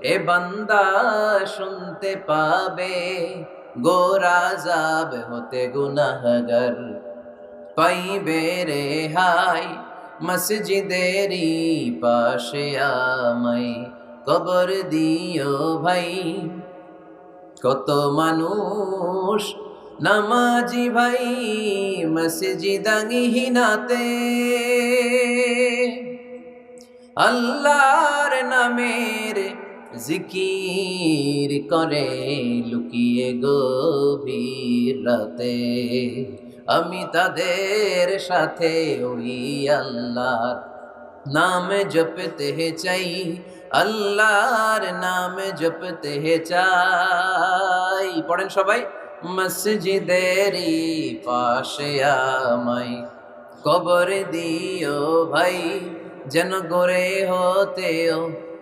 এ বান্দা শুনতে পাবে, গোরা যাব হতে গুনাহগার পাইবে রেহাই। মসজিদেরই পাশে আমায় কবর দিও ভাই। কত মানুষ নামাজি ভাই মসজিদাঙ্গিহীনাতে আল্লাহর নামের জিকির করে লুকিয়ে গভীর রাতে। আমি তাদের সাথে ওই আল্লাহর নাম জপতে চাই, আল্লাহর নাম জপতে চাই। পড়েন সবাই। মসজিদেরই পাশে আমায় কবর দিও ভাই, যেন গড়ে হতেও